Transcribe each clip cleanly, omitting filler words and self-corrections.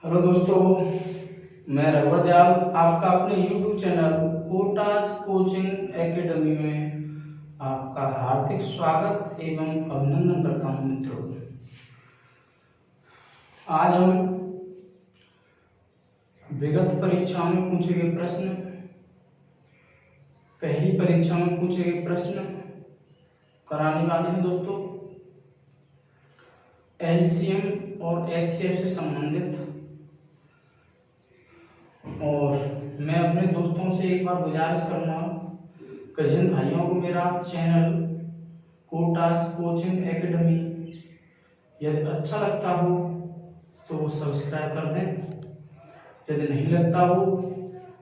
Hello दोस्तों, मैं रघुवर दयाल आपका अपने YouTube channel Kota's coaching academy में आपका हार्दिक स्वागत एवं अभिनंदन करता हूं। मित्रों, आज हम विगत परीक्षाओं में पूछे गए प्रश्न, पहली परीक्षा में पूछे गए प्रश्न कराने वाले हैं। दोस्तों, एलसीएम और एचसीएफ से संबंधित। और मैं अपने दोस्तों से एक बार गुजारिश करूंगा कि जिन भाइयों को मेरा चैनल कोटाज कोचिंग एकेडमी यदि अच्छा लगता हो तो वो सब्सक्राइब कर दें, यदि नहीं लगता हो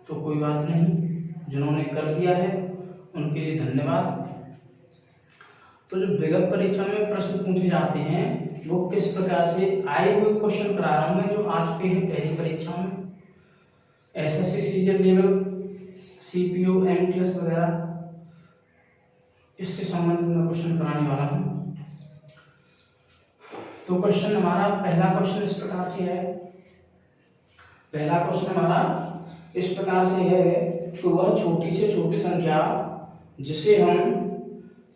तो कोई बात नहीं, जिन्होंने कर दिया है उनके लिए धन्यवाद। तो जो विगत परीक्षा में प्रश्न पूछे जाते हैं वो किस प्रकार से आए हुए क्वेश्चन करा रहा हूं मैं, जो आ चुके हैं पहली परीक्षा में, SSC season level, CPO, MTS वगैरह, इससे संबंधित मैं क्वेश्चन कराने वाला हूं। तो क्वेश्चन हमारा पहला क्वेश्चन इस प्रकार से है। पहला क्वेश्चन हमारा इस प्रकार से है कि वह छोटी से छोटी संख्या जिसे हम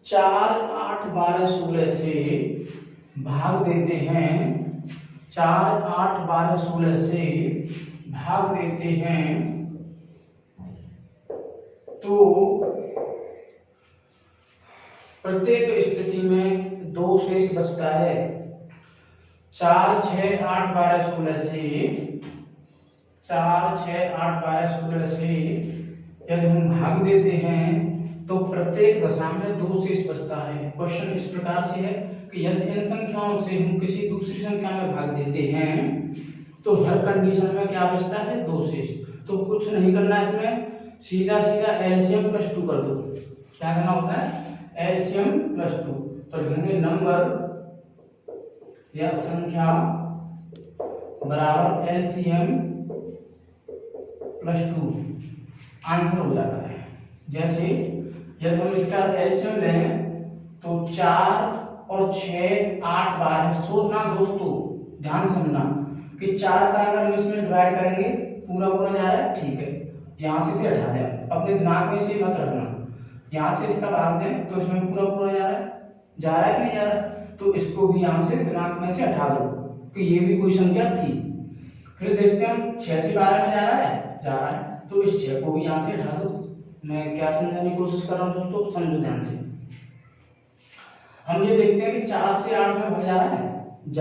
4, 8, 12, 16 से भाग देते हैं, 4, 8, 12, 16 से भाग देते हैं, तो प्रत्येक स्थिति में 2 शेष बचता है। 4, 6, 8, 12, 16 से 4, 6, 8, 12, 16 से यदि हम भाग देते हैं तो प्रत्येक दशा में 2 शेष बचता है। क्वेश्चन इस प्रकार से है कि यदि इन संख्याओं से हम किसी दूसरी संख्या में भाग देते हैं तो हर कंडीशन में क्या बचता है? 2 शेष। तो कुछ नहीं करना है इसमें, सीधा सीधा एलसीएम प्लस 2 कर दो। क्या करना होता है? LCM plus 2। तो लिखेंगे नंबर या संख्या बराबर एलसीएम प्लस 2, आंसर हो जाता है। जैसे यदि हम इसका एलसीएम लें तो 4 और 6, 8, 12। सोचना दोस्तों, ध्यान से सुनना कि 4 का अगर हम इसमें डिवाइड करेंगे पूरा पूरा जा रहा है, ठीक है, यहाँ से इसे हटा दें, अपने दिमाग में इसे मत रखना। यहाँ से इसका भाग दें तो इसमें पूरा पूरा जा रहा है कि नहीं जा रहा है, तो इसको भी यहाँ से दिमाग में से हटा दो कि ये भी कोई संख्या थी। फिर देखते हैं हम 6 से 12 में जा रहा है, तो इस 6 को भी यहाँ से हटा दो। मैं क्या समझाने की कोशिश कर रहा हूँ दोस्तों, समझो ध्यान से। हम ये देखते हैं कि 4 से 8 में भाग जा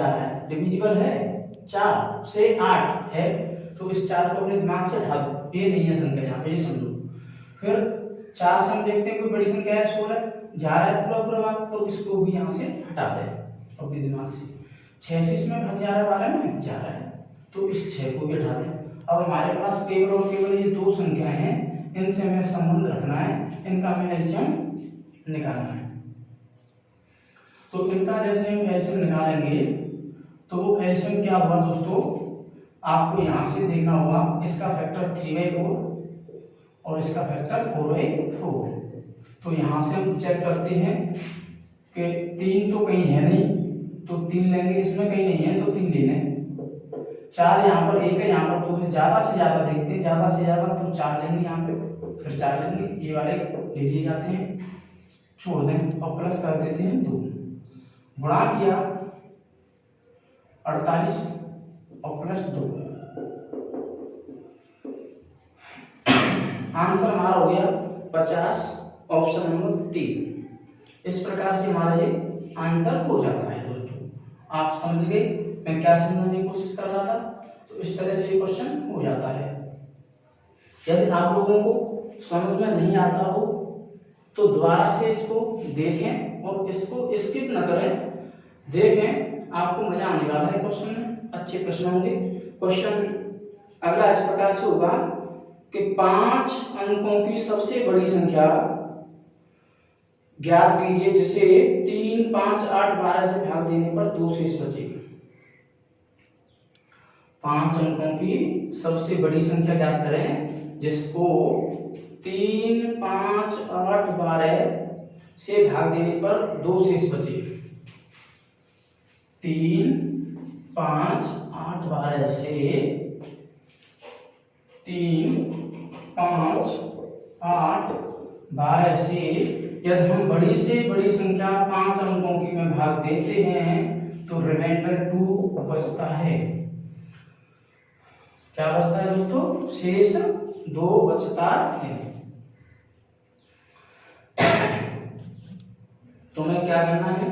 रहा है, डिविजिबल है, 4 से 8 है, तो इस 4 को अपने दिमाग से हटा दो, ये नहीं है संख्या यहाँ पे, ये समझो। फिर 4 से हम देखते हैं कोई बड़ी संख्या है, 16 जा रहा है पूरा पूरा भाग, तो इसको भी यहाँ से हटा दे अपने दिमाग से। 6 से इसमें भाग जा रहा है, 12 में जा रहा है, तो इस 6 को भी हटा दें। अब हमारे पास केवल और केवल ये 2 संख्याएं हैं, इनसे हमें संबंध रखना है, इनका हमें एलसीएम निकालना है। तो इनका जैसे हम एलसीएम निकालेंगे तो वो एलसीएम क्या हुआ दोस्तों, आपको यहाँ से देखना होगा, इसका फैक्टर 3/4 और इसका फैक्टर 4/4। तो यहाँ से हम चेक करते हैं कि 3 तो कहीं है नहीं, तो 3 लेंगे, इसमें कहीं नहीं है तो 3 लेने। 4 यहाँ पर 1 है, यहाँ पर 2 है, ज्यादा से ज्यादा देखते हैं, ज्यादा से ज्यादा तो 4 लेंगे यहाँ पे, फिर 4 लेंगे, ये वाले ले लिए जाते हैं, छोड़ दें और प्लस कर देते हैं 2। गुणा किया 48 और प्लस 2, आंसर हमारा हो गया 50, ऑप्शन नंबर 3। इस प्रकार से हमारा ये आंसर हो जाता है। दोस्तों, आप समझ गए मैं क्या समझाने की कोशिश कर रहा था? तो इस तरह से ये क्वेश्चन हो जाता है। यदि आप लोगों को समझ में नहीं आता हो तो दोबारा से इसको देखें और इसको स्किप न करें, देखें, आपको मजा आने वाला है। क्वेश्चन में अच्छे प्रश्न होंगे। क्वेश्चन अगला इस प्रकार से होगा कि 5 अंकों की सबसे बड़ी संख्या ज्ञात कीजिए जिसे 3, 5, 8, 12 से भाग देने पर 2 शेष बचे। 5 अंकों की सबसे बड़ी संख्या ज्ञात करें जिसको 3, 5, 8, 12 से भाग देने पर 2 शेष बचे। 3, 5, 8, 12 से 3, 5, 8, 12 से यदि हम बड़ी से बड़ी संख्या 5 अंकों की में भाग देते हैं तो रिमाइंडर 2 बचता है। क्या बचता है दोस्तों? शेष 2 बचता है। तुम्हें क्या करना है?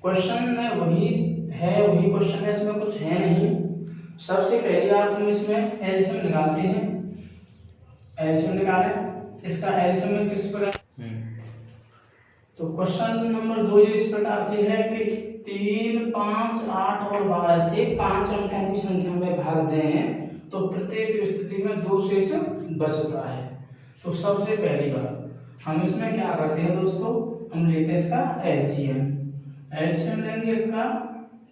क्वेश्चन में वही क्वेश्चन है, इसमें कुछ है नहीं। सबसे पहली बात हम इसमें एलसीएम निकालते हैं। एलसीएम निकालें। इसका एलसीएम में किस प्रकार? तो क्वेश्चन नंबर 2 इस प्रकार से है कि 3, 5, 8 और 12 से 5 अंकों की संख्या में भाग दें तो प्रत्येक स्थिति में 2 शेष बचता है। तो सबसे पहली बात हम इसमें क्या करते हैं दोस्तों, हम लेते हैं इसका एलसीएम। एलसीएम लेंगे इसका।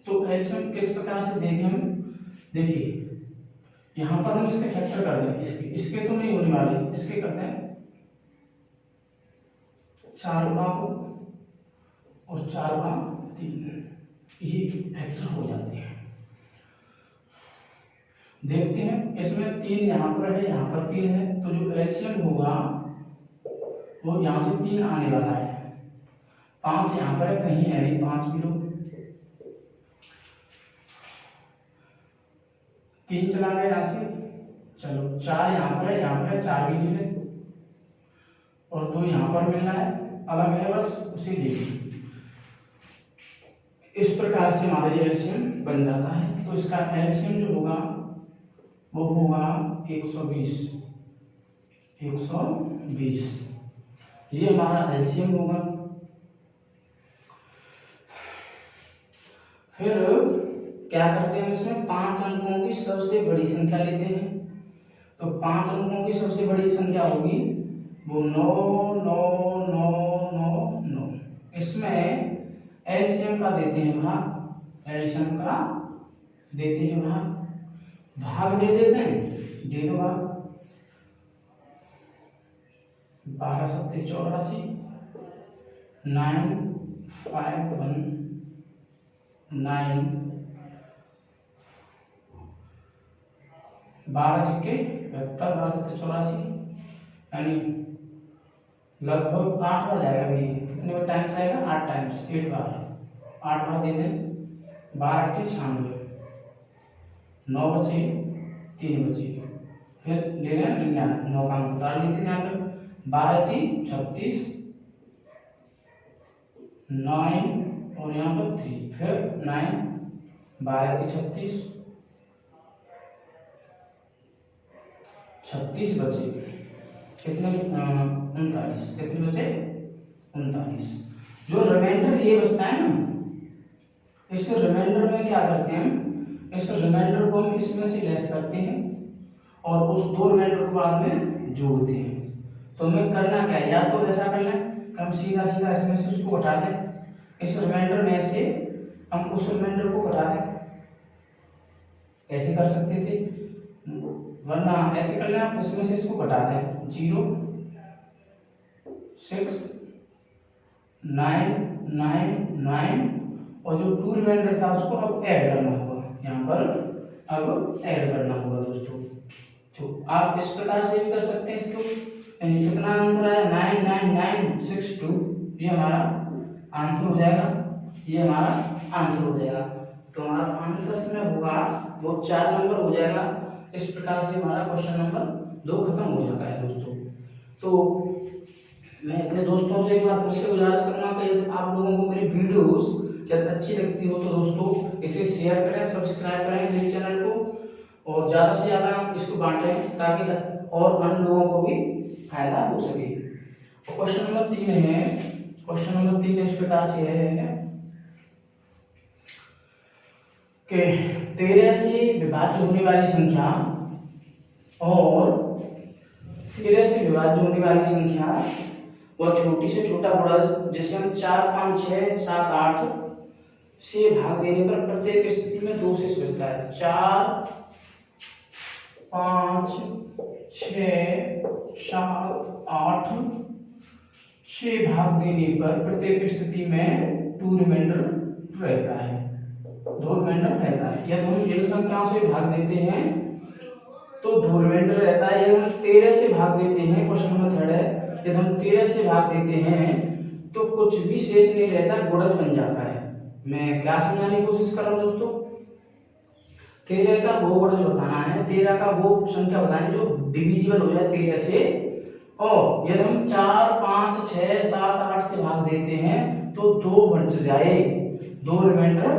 तो एलसीएम किस प्रकार से देखें हम? देखिए यहाँ पर हम इसके फैक्टर कर दें, इसके तो नहीं होने वाले, इसके करते हैं 4 गुणा को और 4 गुणा 3, ये फैक्टर हो जाते हैं। देखते हैं इसमें 3 यहाँ पर है, यहाँ पर 3 है, तो जो एलसीएम होगा वो यहाँ से 3 आने वाला है। 5 यहाँ पर है, कहीं है नहीं, 5 भी लो। 3 चला गया यहाँ से, चलो 4 यहाँ पर है, यहाँ पर है, 4 भी ले ले और 2 यहाँ पर मिलना है, अलग है बस, उसी लिए इस प्रकार से हमारा एलसीएम बन जाता है। तो इसका एलसीएम जो होगा वो होगा 120। ये हमारा एलसीएम होगा। फिर क्या करते हैं हम इसमें 5 अंकों की सबसे बड़ी संख्या लेते हैं। तो 5 अंकों की सबसे बड़ी संख्या होगी वो 9, 9, 9, 9, 9। इसमें एलसीएम का देते हैं भाग, एलसीएम का देते हैं भाग दे देते हैं, दे दो भाग। 12 7 84, 9 5 1 9, 12 छक्के 72, 12 7 84, यानी लगभग 8 बार जाएगा भाई। कितने बार टाइम्स आएगा? 8 टाइम्स, 8 बार, 8 बार दे दें। 12 8 96, 9 बचे, 3 बचे, फिर ले लें 99, 9 का अंक उतार लेते हैं यहाँ पे। 12 3 36, 9 और यहाँ पर 3, फिर 9, 12 3 36, 36 बचे, कितने? 39। कितने बचे? 39। जो रिमाइंडर ये बचता है ना, इस रिमाइंडर में क्या करते हैं हम? इस रिमाइंडर को हम इसमें से लेस करते हैं और उस 2 रिमाइंडर को बाद में जोड़ते हैं। तो हमें करना क्या है? या तो ऐसा कर लें कि हम सीधा सीधा इसमें से उसको हटा दें, इस रिमाइंडर में से हम उस रिमाइंडर को हटा दें, ऐसे कर सकते थे, वरना ऐसे कर लें आप, इसमें से इसको घटा दें। 0 6 9 9 9 और जो 2 रिमाइंडर था उसको अब ऐड करना होगा, यहाँ पर अब ऐड करना होगा दोस्तों। तो आप इस प्रकार से भी कर सकते हैं इसको। कितना आंसर आया? 99962, ये हमारा आंसर हो जाएगा, ये हमारा आंसर हो जाएगा। तो हमारा आंसर इसमें होगा वो 4 नंबर हो जाएगा। इस प्रकार से हमारा क्वेश्चन नंबर 2 खत्म हो जाता है दोस्तों। तो मैं अपने दोस्तों से एक बार फिर से गुजारिश करूँगा कि यदि आप लोगों को मेरी वीडियोस यदि अच्छी लगती हो तो दोस्तों इसे शेयर करें, सब्सक्राइब करें मेरे चैनल को और ज़्यादा से ज़्यादा इसको बांटें ताकि और अन्य लोगों को भी फायदा हो सके। तो क्वेश्चन नंबर 3 है। क्वेश्चन नंबर 3 इस प्रकार से है कि 13 से विभाज्य होने वाली संख्या और 13 से विभाज्य होने वाली संख्या वह छोटी से छोटा गुणा जिसे हम 4 5 6 7 8 से भाग देने पर प्रत्येक स्थिति में 2 शेष बचता है। 4 5 6 7 8 से भाग देने पर प्रत्येक स्थिति में 2 रिमाइंडर रहता है, 2 रिमाइंडर रिमाइंडर रहता है। यदि हम इन संख्याओं से भाग देते हैं तो 2 रिमाइंडर रहता है। यदि हम 13 से भाग देते हैं, क्वेश्चन नंबर 3 है, यदि हम 13 से भाग देते हैं तो कुछ भी शेष नहीं रहता, गुणज बन जाता है। मैं क्या समझाने की कोशिश कर रहा हूँ दोस्तों, 13 का वो गुणज बताना है, 13 का वो संख्या बतानी जो डिविजिबल हो जाए 13 से। और यदि हम 4, 5, 6, 7, 8 से भाग देते हैं तो 2 बच जाए, 2 रिमाइंडर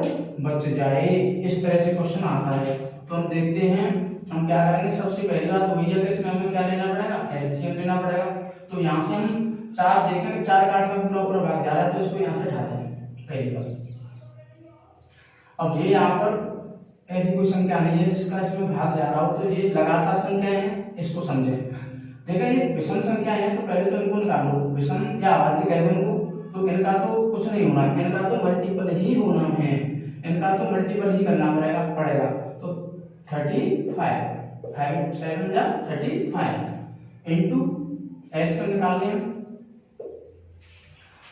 बच जाए। इस तरह से क्वेश्चन आता है। तो हम देखते हैं हम क्या करेंगे। सबसे पहली बात वही है कि इसमें हमें क्या लेना पड़ेगा, एलसीएम लेना पड़ेगा। तो यहाँ से हम 4 देखेंगे, 4 काट में पूरा भाग जा रहा है तो इसको यहाँ से हटा देंगे पहली बात। अब ये यहाँ पर ऐसी कोई संख्या नहीं है जिसका इसमें भाग जा रहा हो, तो ये लगातार संख्या है, इसको समझें। देखिए ये विषम संख्या है तो पहले तो इनको निकालो, विषम या अभाज्य कह दो इनको, तो इनका तो कुछ नहीं होना है, इनका तो मल्टीपल ही होना है, इनका तो मल्टीपल ही करना पड़ेगा। तो 35, 5 7 जा 35 इंटू एलसीएम निकाल लें।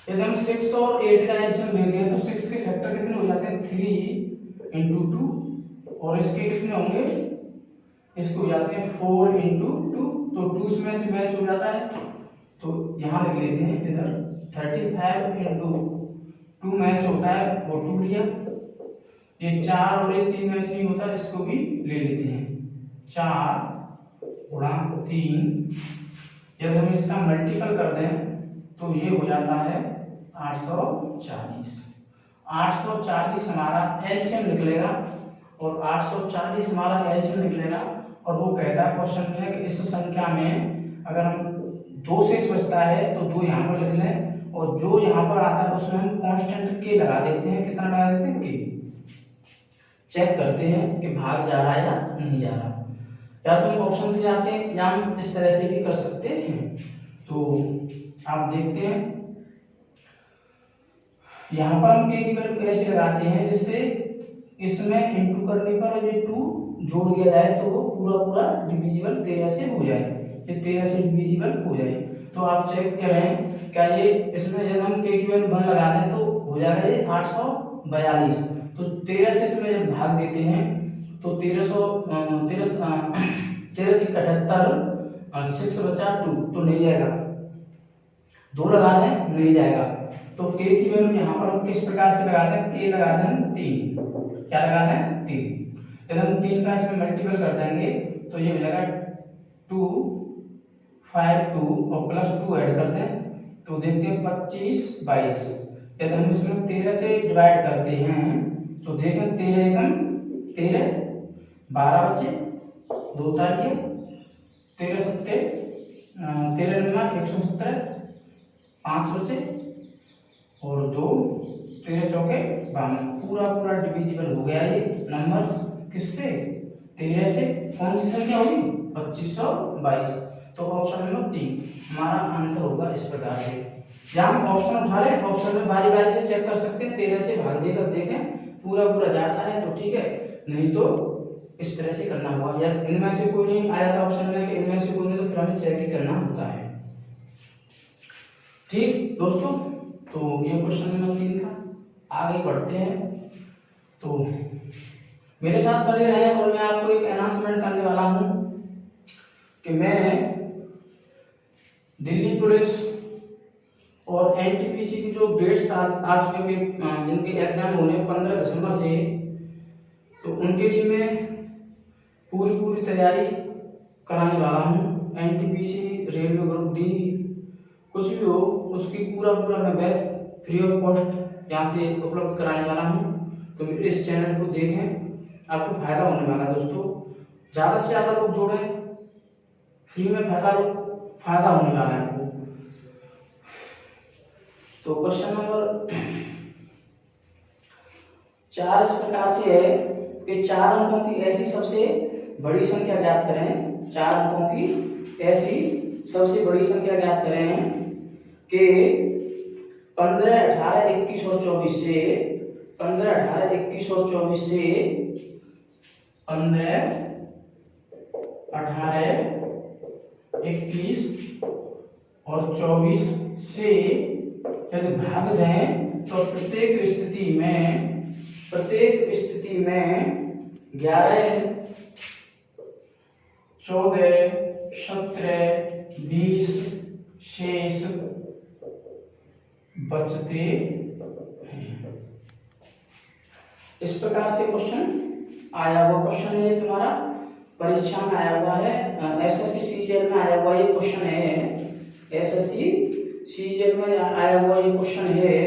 यदि हम 6 और 8 का एलसीएम लेते हैं तो 6 के फैक्टर कितने हो जाते हैं, 3 इंटू 2, और इसके कितने होंगे, इसको हो जाते हैं 4 इंटू 2, तो 2 में से मैच हो जाता है। तो यहाँ लिख लेते हैं इधर 35 इंटू 2 मैच होता है, वो 2 लिया। ये 4 और 3 मैच नहीं होता, इसको भी ले लेते हैं, 4 गुणा 3। यदि हम इसका मल्टीपल कर दें तो ये हो जाता है 840। 840 हमारा एलसीएम निकलेगा, और 840 हमारा एलसीएम निकलेगा। और वो कहता है क्वेश्चन में कि इस संख्या में अगर हम 2 शेष बचता है तो 2 यहाँ पर लिख लें, और जो यहाँ पर आता है उसमें हम कांस्टेंट के लगा देते हैं। कितना लगा देते हैं, के। चेक करते हैं कि भाग जा रहा है या नहीं जा रहा। या तो हम ऑप्शन से जाते हैं या हम इस तरह से भी कर सकते हैं। तो आप देखते हैं यहाँ पर हम के की वैल्यू ऐसे लगाते हैं जिससे इसमें इंटू करने पर ये 2 जोड़ दिया जाए तो वो पूरा डिविजिबल 13 से हो जाए, ये 13 से डिविजिबल हो जाए। तो आप चेक करें क्या ये इसमें जब हम के की वैल्यू 1 लगा दें तो हो जाएगा ये 842। तो 13 से इसमें जब भाग देते हैं तो 13 से 78, 6 बचा 2, तो नहीं जाएगा, 2 लगा दें नहीं जाएगा। तो के की वैल्यू यहाँ पर हम किस प्रकार से लगाते हैं, के लगाते हैं 3, क्या लगाते हैं 3। यदि हम 3 का इसमें मल्टीपल कर देंगे तो ये हो जाएगा 2, 5, 2 और प्लस 2 ऐड कर दें तो देखते हैं 25, 22। यदि हम इसमें 13 से डिवाइड करते हैं तो देखें 13 एकम 13, 12 बचे, 2 तालिए, 13 सत्ते 13 नंबर 170, 5 बचे और 2, 13 चौके 52। पूरा डिविजिबल हो गया ये नंबर्स किससे, 13 से। कौन सी संख्या होगी, 2522। तो ऑप्शन नंबर 3 हमारा आंसर होगा इस प्रकार से। या हम ऑप्शन उठा लें, ऑप्शन में बारी बारी से चेक कर सकते हैं, 13 से भाग देकर देखें पूरा जाता है तो ठीक है, नहीं तो इस तरह से करना होगा। या इनमें से कोई नहीं आया था ऑप्शन में कि इनमें से कोई नहीं, तो फिर हमें चेक ही करना होता है। ठीक दोस्तों, तो ये क्वेश्चन नंबर 3 था। आगे बढ़ते हैं, तो मेरे साथ बने रहें और मैं आपको एक अनाउंसमेंट करने वाला हूं कि मैं दिल्ली पुलिस और एनटीपीसी की जो डेट्स आ चुके हैं, जिनके एग्जाम होने 15 दिसंबर से, तो उनके लिए मैं पूरी तैयारी कराने वाला हूं। एनटीपीसी, रेलवे ग्रुप डी, कुछ भी हो उसकी पूरा मैं बैच फ्री ऑफ कॉस्ट यहाँ से उपलब्ध कराने वाला हूँ। तो इस चैनल को देखें, आपको फायदा होने वाला है दोस्तों। ज़्यादा से ज़्यादा लोग जोड़ें, फ्री में फायदा होने वाला है आपको। तो क्वेश्चन नंबर 4 इस प्रकार से है कि 4 अंकों की ऐसी सबसे बड़ी संख्या ज्ञात करें। 4 अंकों की ऐसी सबसे बड़ी संख्या ज्ञात करें कि 15, 18, 21 और 24 से 15, 18, 21 और 24 से 15, 18, 21 और 24 से यदि भाग दें तो प्रत्येक स्थिति में प्रत्येक स्थिति में 11, 14, 17, 20 शेष बचते हैं। इस प्रकार से क्वेश्चन आया हुआ क्वेश्चन है, तुम्हारा परीक्षा में आया हुआ है, एसएससी सीजीएल में आया हुआ ये क्वेश्चन है, एसएससी सीजीएल में आया हुआ ये क्वेश्चन है।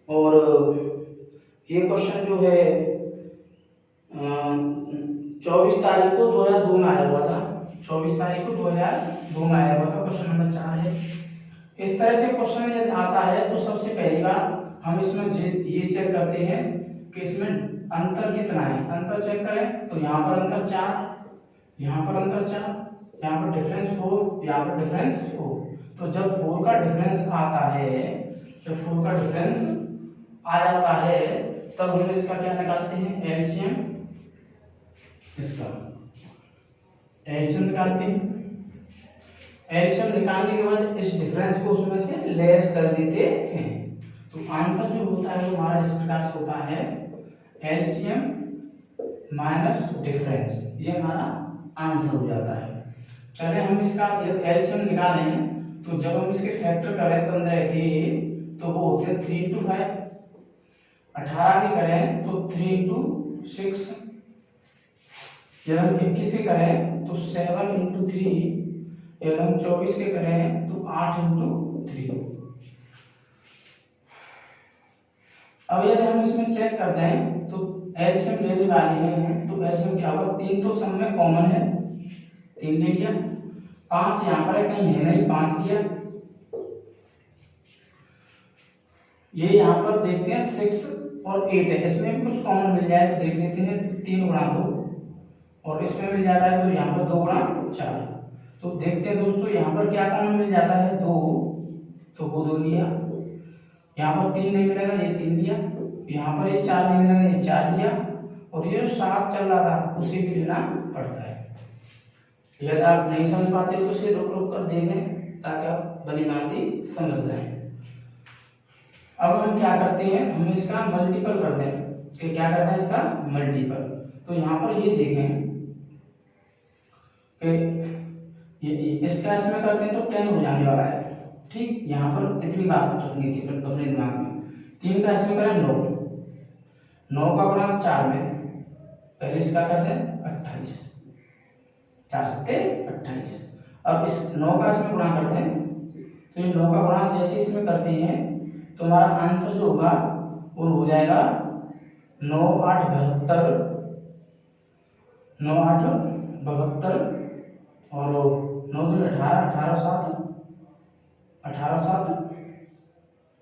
और ये क्वेश्चन जो है 24 तारीख को 2002 में आया हुआ था, 24 तारीख को 2002 में आया हुआ था, क्वेश्चन नंबर 4 है। इस तरह से क्वेश्चन यदि आता है तो सबसे पहली बार हम इसमें ये चेक करते हैं कि इसमें अंतर कितना है। अंतर चेक करें तो यहाँ पर अंतर 4, यहाँ पर अंतर 4, यहाँ पर डिफरेंस 4, यहाँ पर डिफरेंस 4। तो जब 4 का डिफरेंस आता है, जब 4 का डिफरेंस आ जाता है तब हम इसका क्या निकालते हैं, एलसीएम। इसका एलसीएम निकालते हैं। एलसीएम निकालने के बाद इस डिफरेंस को उसमें से लेस कर देते हैं। तो आंसर जो होता है वो हमारा इस प्रकार से होता है, एलसीएम माइनस डिफरेंस, ये हमारा आंसर हो जाता है। चले हम इसका एलसीएम निकालें तो जब हम इसके फैक्टर करें 15 के तो वो होते हैं 3 into 5, 18 के करें तो 3 into 6, यदि हम 21 के करें तो 7 into 3, यदि हम 24 के करें तो 8 into 3। अब यदि हम इसमें चेक कर दें तो एलसीएम लेने वाले हैं तो एलसीएम क्या होगा, 3 तो सब में कॉमन है, 3 ले लिया, 5 यहाँ पर कहीं है नहीं, 5 लिया, ये यहाँ पर देखते हैं 6 और 8 है, इसमें भी कुछ कॉमन मिल जाए तो देख लेते हैं, 3 गुणा 2, और इसमें मिल जाता है तो यहाँ पर 2 गुणा 4। तो देखते हैं दोस्तों यहाँ पर क्या कॉमन मिल जाता है, 2, तो वो 2 लिया, यहाँ पर 3 नहीं मिलेगा, ये 3 लिया, यहाँ पर ये 4 नहीं मिलेगा, ये 4 लिया, और ये 7 चल रहा था उसे भी लेना पड़ता है। यदि आप नहीं समझ पाते तो इसे रुक रुक कर देखें ताकि आप भली भांति समझ जाएं। अब हम क्या करते हैं, हम इसका मल्टीपल करते हैं, कि क्या करते हैं इसका मल्टीपल। तो यहाँ पर ये देखें कि इसका इसमें करते हैं तो 10 हो जाने वाला है, ठीक। यहाँ पर इतनी बात रखनी थी अपने दिमाग में। 3 का इसमें करें 9, 9 का गुणा 4 में, पहले इसका करते हैं 28, 4 सत्ते 28। अब इस 9 का इसमें गुणा करते हैं तो ये 9 का गुणा जैसे इसमें करते हैं तो हमारा आंसर जो होगा वो हो जाएगा 9 8 72, 9 8 72, और 9 2 18, 18 7 18 7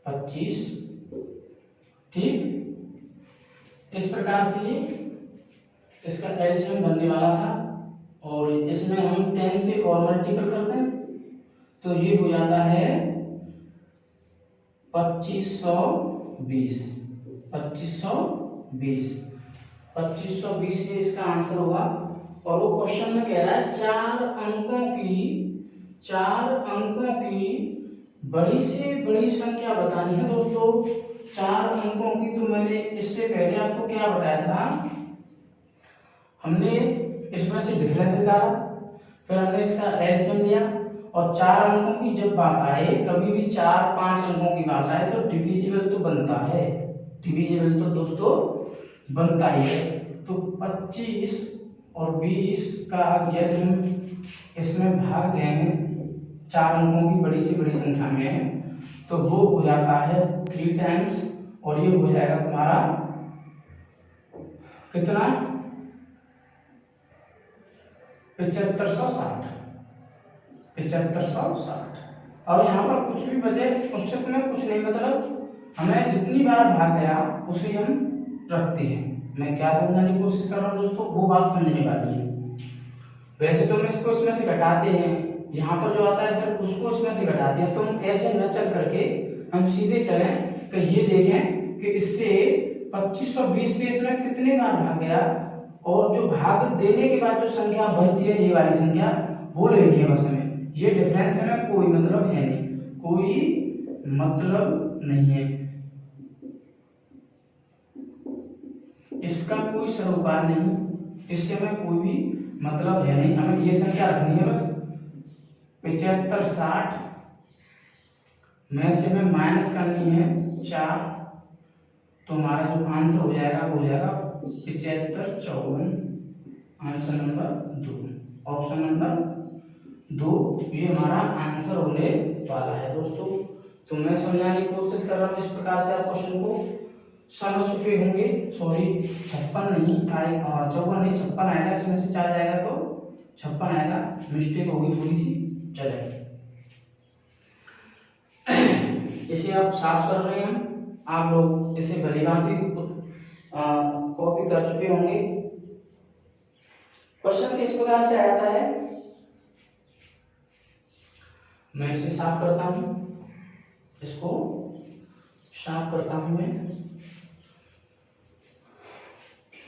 25, ठीक। इस प्रकार से इसका एलसीएम बनने वाला था, और इसमें हम 10 से और मल्टीपल करते हैं तो ये हो जाता है 2520, 2520, 2520 ये इसका आंसर होगा। और वो क्वेश्चन में कह रहा है 4 अंकों की बड़ी से बड़ी संख्या बतानी है दोस्तों। 4 अंकों की, तो मैंने इससे पहले आपको क्या बताया था, हमने इसमें से डिफरेंस निकाला, फिर हमने इसका एलसीएम लिया, और 4 अंकों की जब बात आए, कभी भी 4 5 अंकों की बात आए तो डिविजिबल तो बनता है, डिविजिबल तो दोस्तों बनता ही है। तो 25 और 20 का यदि हम इसमें भाग देंगे 4 अंकों की बड़ी से बड़ी संख्या में तो वो हो जाता है 3 टाइम्स, और ये हो जाएगा तुम्हारा कितना, 7560, 7560। अब यहाँ पर कुछ भी बचे उससे तुम्हें कुछ नहीं, मतलब हमें जितनी बार भाग गया उसे हम रखते हैं। मैं क्या समझाने की कोशिश कर रहा हूँ दोस्तों, वो बात समझने वाली है। वैसे तो हम इसको इसमें से घटाते हैं, यहाँ पर जो आता है फिर उसको इसमें से घटाते हैं, तो हम ऐसे न चल करके हम सीधे चलें कि ये देखें कि इससे 2520 से इसमें कितने बार भाग गया, और जो भाग देने के बाद जो संख्या बनती है ये वाली संख्या वो लेनी है बस हमें। ये डिफरेंस में कोई मतलब है नहीं, कोई मतलब नहीं है। कोई सरोकार नहीं, इससे हमें कोई भी मतलब है नहीं, हमें ये संख्या रखनी है बस 75 60 में से हमें माइनस करनी है 4, तो हमारा जो आंसर हो जाएगा वो हो जाएगा 75 54। आंसर नंबर 2, ऑप्शन नंबर 2 ये हमारा आंसर होने वाला है दोस्तों। तो मैं समझाने की कोशिश कर रहा हूँ, इस प्रकार से आप क्वेश्चन को समझ चुके होंगे। सॉरी 56 नहीं, 54 नहीं 56 आएगा, इसमें से 4 जाएगा तो 56 आएगा, मिस्टेक होगी थोड़ी सी। चले इसे आप साफ कर रहे हैं, आप लोग इसे भलीभांति कॉपी कर चुके होंगे। क्वेश्चन किस प्रकार से आता है, मैं इसे साफ करता हूं, इसको साफ करता हूं मैं।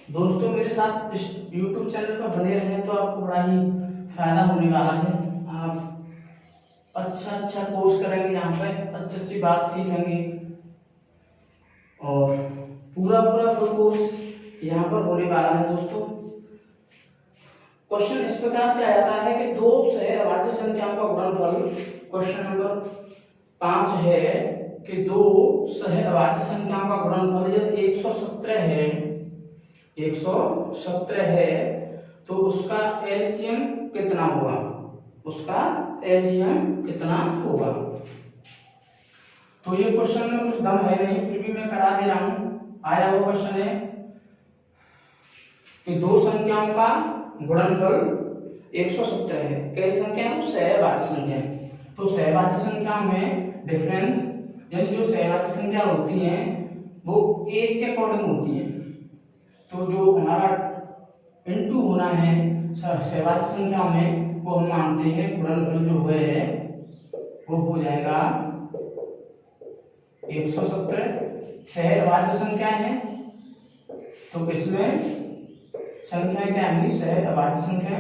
दोस्तों मेरे साथ इस YouTube चैनल पर बने रहें तो आपको बड़ा ही फायदा होने वाला है। आप अच्छा कोर्स करेंगे, यहाँ पे अच्छी बात सीखेंगे और पूरा कोर्स यहाँ पर होने वाला है दोस्तों। क्वेश्चन इस प्रकार से आ जाता है कि दो सहअभाज्य संख्याओं का गुणनफल, क्वेश्चन नंबर 5 है कि दो सहअभाज्य संख्याओं का गुणनफल यदि 117 है तो उसका एलसीएम कितना होगा, उसका एलसीएम कितना होगा। तो ये क्वेश्चन में कुछ दम है नहीं, फिर भी मैं करा दे रहा हूं। आया हुआ क्वेश्चन है कि दो संख्याओं का गुणनफल 117 है, कई संख्या है, सहभाज्य संख्या है। तो सहभाज्य संख्या में डिफरेंस यानी जो सहभाज्य संख्या होती है वो 1 के अकॉर्डिंग होती है, तो जो हमारा इनटू होना है सहभाज्य संख्या में वो हम मानते हैं गुणनफल जो है वो हो जाएगा 117। सहअभाज्य संख्या है तो इसमें संख्या क्या है, सहअभाज्य संख्या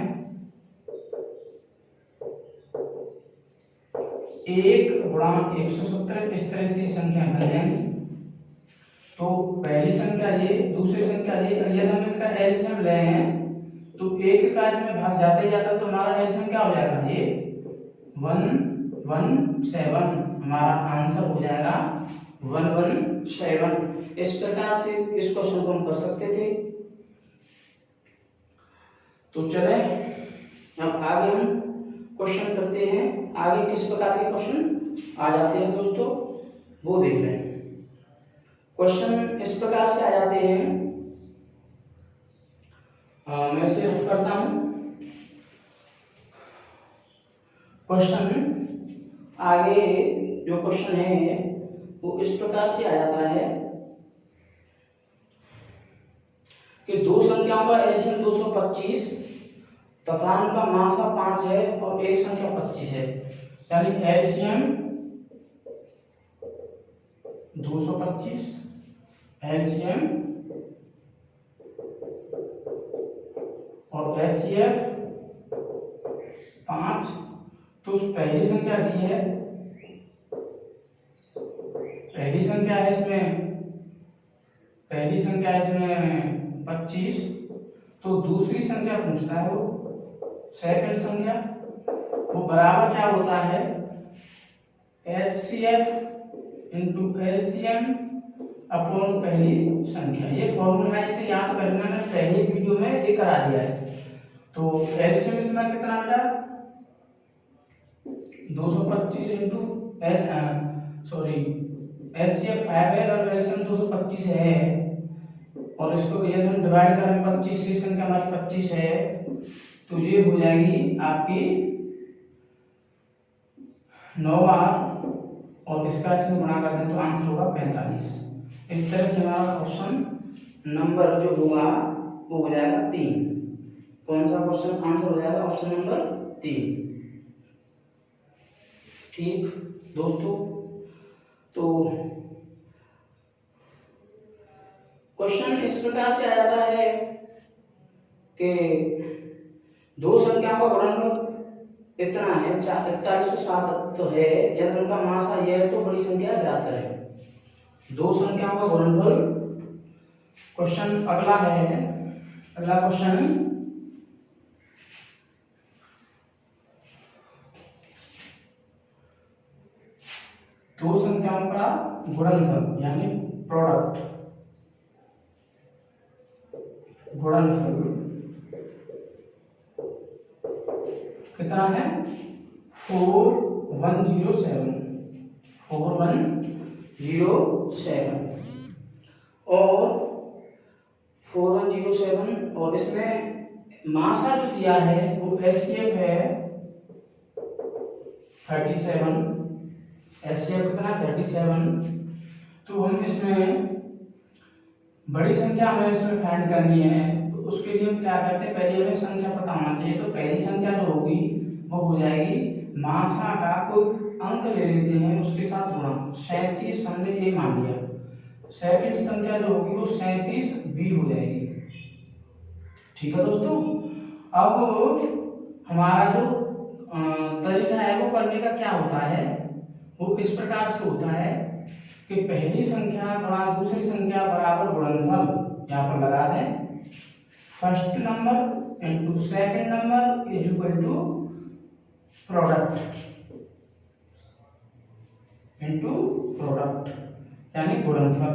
1 गुणा 117, इस तरह से संख्या बन जाएंगी। तो पहली संख्या ये, दूसरी संख्या ये, यदि हम इनका एलसीएम ले हैं तो एक का इसमें भाग जाते जाता तो हमारा एलसीएम क्या हो जाएगा, ये 117, हमारा आंसर हो जाएगा 117। इस प्रकार से इस क्वेश्चन को हम कर सकते थे। तो चले अब आगे हम क्वेश्चन करते हैं। आगे किस प्रकार के क्वेश्चन आ जाते हैं दोस्तों वो देख रहे हैं। क्वेश्चन इस प्रकार से आ जाते हैं, मैं इसे रफ करता हूं। क्वेश्चन आगे जो क्वेश्चन है वो इस प्रकार से आ जाता है कि दो संख्याओं का एलसीएम 225 तथा उनका मासा 5 है और एक संख्या 25 है, यानी एलसीएम 225, एलसीएम और एचसीएफ 5। तो पहली संख्या दी है, पहली संख्या है इसमें 25, तो दूसरी संख्या पूछता है वो सेकंड संख्या, वो बराबर क्या होता है एचसीएफ इंटू एलसीएम अपॉन पहली संख्या। ये फॉर्मूला इसे याद करना, मैंने पहले वीडियो में ये करा दिया है। तो एलसीएम इसमें कितना बेटा 225 इंटू एचसीएफ 5 है और एलसीएम 225 है, और इसको यदि हम डिवाइड करें 25 से, संख्या हमारी 25 है, तो ये हो जाएगी आपकी 9R और इसका इसमें गुणा कर दें तो आंसर होगा 45। इस तरह से हमारा ऑप्शन नंबर जो होगा वो हो जाएगा 3। कौन सा क्वेश्चन आंसर हो जाएगा, ऑप्शन नंबर 3। ठीक दोस्तों, तो क्वेश्चन इस प्रकार से आ जाता है कि दो संख्याओं का गुणनफल इतना है 4107 तो है, यदि उनका मासा यह है तो बड़ी संख्या ज्ञात करें। दो संख्याओं का गुणनफल, क्वेश्चन अगला है अगला क्वेश्चन, दो संख्याओं का गुणनफल यानी प्रोडक्ट, गुणनफल कितना है 4107 और 4107 और इसमें मासा जो दिया है वो एचसीएफ है 37, एचसीएफ कितना 37। तो हम इसमें बड़ी संख्या हमें इसमें फाइंड करनी है, तो उसके लिए हम क्या करते हैं, पहले हमें संख्या पता होना चाहिए। तो पहली संख्या जो होगी वो हो जाएगी मासा का कोई अंक ले लेते हैं उसके साथ गुणा, 37 हमने ए मान लिया। सेकंड संख्या जो होगी वो 37 बी हो जाएगी। ठीक है दोस्तों, अब हमारा जो तरीका है वो करने का क्या होता है, वो इस प्रकार से होता है कि पहली संख्या गुणा दूसरी संख्या बराबर गुणनफल, यहाँ पर लगा दें first number into second number is equal to product into product यानी गुणनफल।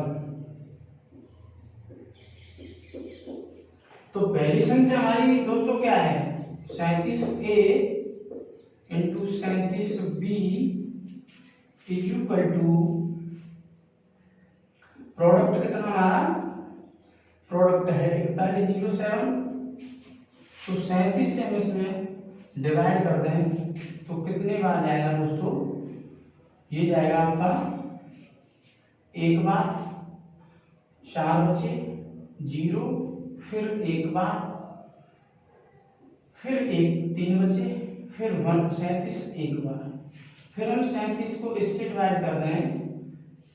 तो पहली संख्या हमारी दोस्तों क्या है 37a into 37b is equal to product कितना हमारा, प्रोडक्ट है 4107। तो 37 से हम इसमें डिवाइड कर दें तो कितने बार जाएगा दोस्तों, ये जाएगा आपका एक बार, 4 बचे 0, फिर एक बार, फिर एक 3 बचे, फिर 37 एक बार, फिर हम 37 को इससे डिवाइड कर दें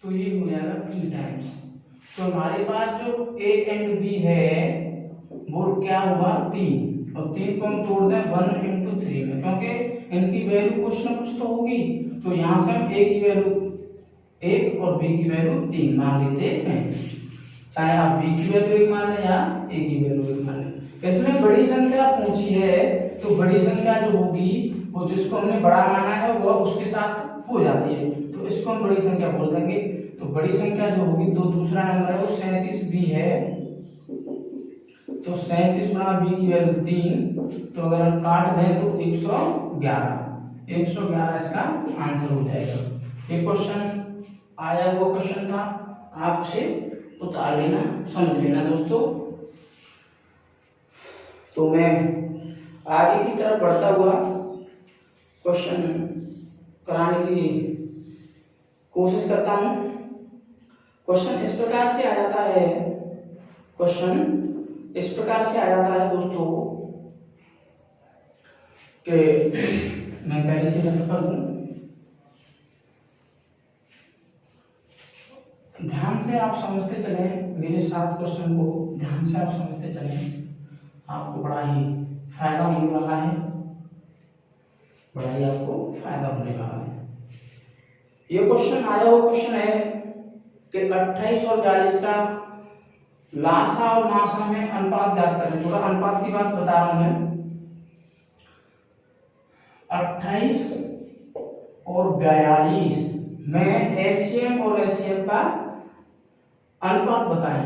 तो ये हो जाएगा 3 टाइम्स। तो हमारे पास जो ए एंड बी है वो क्या होगा 3, और 3 को हम तोड़ दें 1 इंटू 3 में, क्योंकि इनकी वैल्यू कुछ ना कुछ तो होगी। तो यहाँ से हम ए की वैल्यू 1 और बी की वैल्यू 3 मान लेते हैं, चाहे आप बी की वैल्यू 1 मान लें या ए की वैल्यू 1 मान लें। इसमें बड़ी संख्या पूछी है तो बड़ी संख्या जो होगी वो जिसको हमने बड़ा माना है वह उसके साथ हो जाती है, तो इसको हम बड़ी संख्या बोल देंगे। तो बड़ी संख्या जो होगी तो दूसरा नंबर है वो 37 बी है, तो 37 गुणा बी की वैल्यू 3, तो अगर हम काट दें तो 111 इसका आंसर हो जाएगा। ये क्वेश्चन आया हुआ क्वेश्चन था, आपसे उतार लेना, समझ लेना दोस्तों। तो मैं आगे की तरफ बढ़ता हुआ क्वेश्चन कराने की कोशिश करता हूं। क्वेश्चन इस प्रकार से आ जाता है, दोस्तों कि मैं पहले से रफ कर दूं, ध्यान से आप समझते चलें, मेरे साथ क्वेश्चन को ध्यान से आप समझते चलें, आपको बड़ा ही फायदा होने वाला है, ये क्वेश्चन आया हुआ क्वेश्चन है कि 28 और 42 का लासा और मासा में अनुपात ज्ञात करें। थोड़ा अनुपात की बात बता रहा हूं मैं। 28 और 42 में एलसीएम और एचसीएफ का अनुपात बताएं,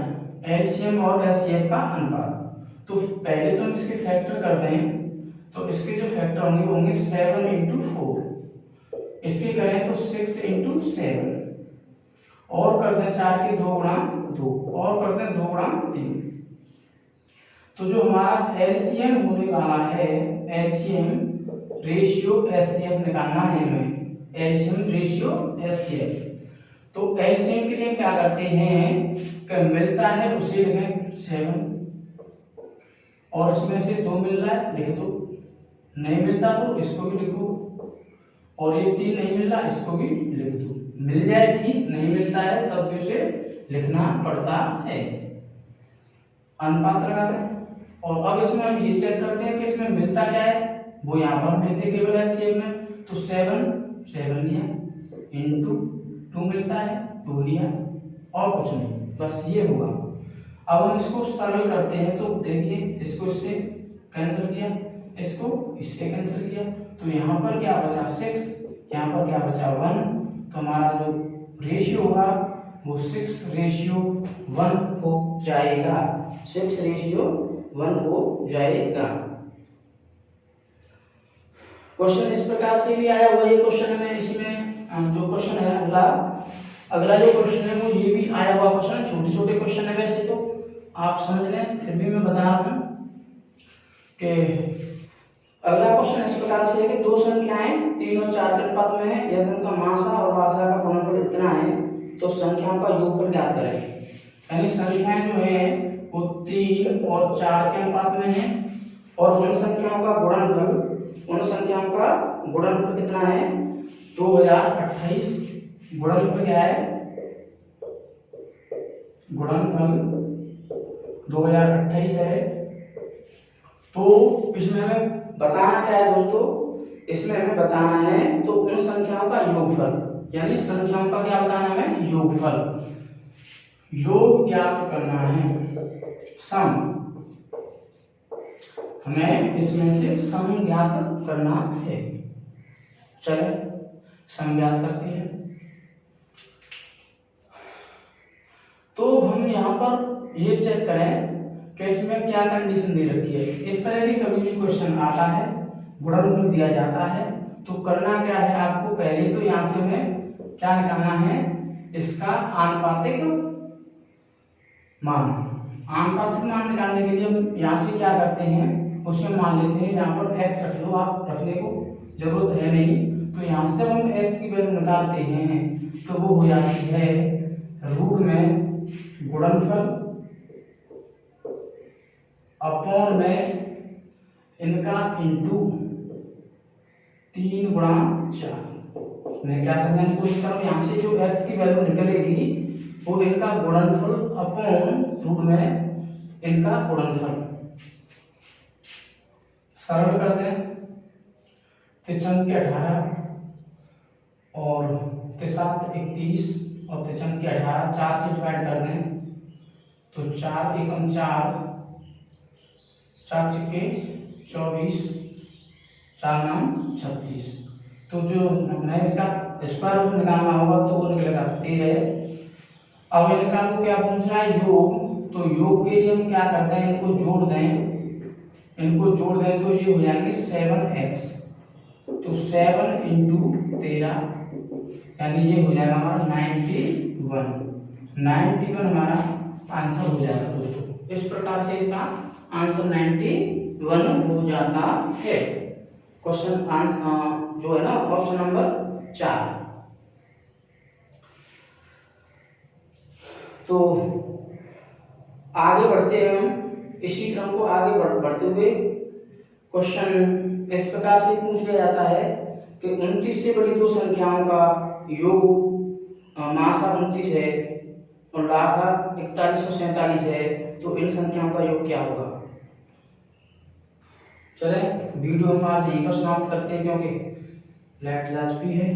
एलसीएम और एचसीएफ का अनुपात। तो पहले तो हम इसके फैक्टर कर दें, तो इसके जो फैक्टर होंगे वो होंगे 7 इंटू 4, इसके करें तो 6 इंटू 7, और कर दें 4 के 2 गुणा 2, और कर दें 2 गुणा 3। तो जो हमारा एलसीएम होने वाला है, एलसीएम रेशियो एचसीएफ निकालना है हमें, एलसीएम रेशियो एचसीएफ। तो एलसीएम के लिए क्या करते हैं कि मिलता है उसे लिखें 7, और इसमें से 2 मिल रहा है लिख दो, नहीं मिलता तो इसको भी लिखो, और ये 3 नहीं मिल रहा इसको भी लिख दो। मिल जाए ठीक, नहीं मिलता है तब भी उसे लिखना पड़ता है। अनुपात लगा दें, और अब इसमें हम ये चेक करते हैं कि इसमें मिलता क्या है, वो यहाँ पर हम लेते केवल एचसीएफ में, तो 7 लिया इंटू 2 मिलता है 2 लिया, और कुछ नहीं, बस ये होगा। अब हम इसको सरल करते हैं तो देखिए इसको इससे कैंसिल किया, इसको इससे कैंसिल किया, तो यहाँ पर क्या बचा 6, यहाँ पर क्या बचा 1, तो हमारा जो रेशियो होगा वो 6:1 हो जाएगा, 6:1 हो जाएगा। क्वेश्चन इस प्रकार से भी आया हुआ, ये क्वेश्चन में इसमें जो क्वेश्चन है अगला जो क्वेश्चन है वो ये भी आया हुआ क्वेश्चन, छोटे छोटे क्वेश्चन है वैसे तो आप समझ लें, फिर भी मैं बता रहा हूं कि अगला क्वेश्चन इस प्रकार से है कि दो संख्याएं 3 और 4 के अनुपात में है, यदि उनका मासा और भाषा का गुणनफल इतना है तो संख्याओं का योगफल ज्ञात करें। यानी संख्याएं जो है वो 3 और 4 के अनुपात में है और उन संख्याओं का गुणनफल कितना है 2028, गुणनफल क्या है, गुणनफल 2028 है। तो इसमें हमें बताना क्या है दोस्तों, इसमें हमें बताना है तो उन संख्याओं का योगफल, यानी संख्याओं का क्या बताना है, योगफल, योग ज्ञात करना है, सम, हमें इसमें से सम ज्ञात करना है। चले सम ज्ञात करते हैं। तो हम यहाँ पर ये चेक करें कि इसमें क्या कंडीशन दे रखी है। इस तरह की कभी भी क्वेश्चन आता है, गुणनफल दिया जाता है, तो करना क्या है आपको, पहले तो यहाँ से हमें क्या निकालना है, इसका आनुपातिक मान। आनुपातिक मान निकालने के लिए हम यहाँ से क्या करते हैं, उसमें मान लेते हैं यहाँ पर x रख लो, आप रखने को जरूरत है नहीं, तो यहाँ से जब हम x की वैल्यू निकालते हैं तो वो हो जाती है रूट में गुणनफल अपॉन में इनका इंटू 3 गुणा 4। मैं क्या समझाने की कोशिश करूँ, यहाँ से जो x की वैल्यू निकलेगी वो इनका गुणनफल अपॉन रूट में इनका गुणनफल। सरल कर दें, 3 के 18 और 7 21 और 3 के 18, 4 से डिवाइड कर दें तो 4 एकम 4, 4 छक्के 24, 4 नाम 36। तो जो हमें इसका स्क्वायर रूट निकालना होगा तो वो निकलेगा 13। अब इनका को क्या पूछ रहा है, योग, तो योग के लिए हम क्या करते हैं, इनको जोड़ दें तो ये हो जाएंगे 7x, तो 7 इंटू 13 यानी ये हो जाएगा हमारा 91 हमारा आंसर हो जाएगा दोस्तों। इस प्रकार से इसका आंसर 91 हो जाता है। क्वेश्चन आंसर जो है ना ऑप्शन नंबर 4। तो आगे बढ़ते हैं हम, इसी क्रम को आगे बढ़ते हुए क्वेश्चन इस प्रकार से पूछ लिया जाता है कि 29 से बड़ी दो संख्याओं का योग मासा 29 है और लासा 4147 है, तो इन संख्याओं का योग क्या होगा। चले वीडियो हम आज यहीं पर समाप्त करते हैं क्योंकि लाइट जा चुकी है।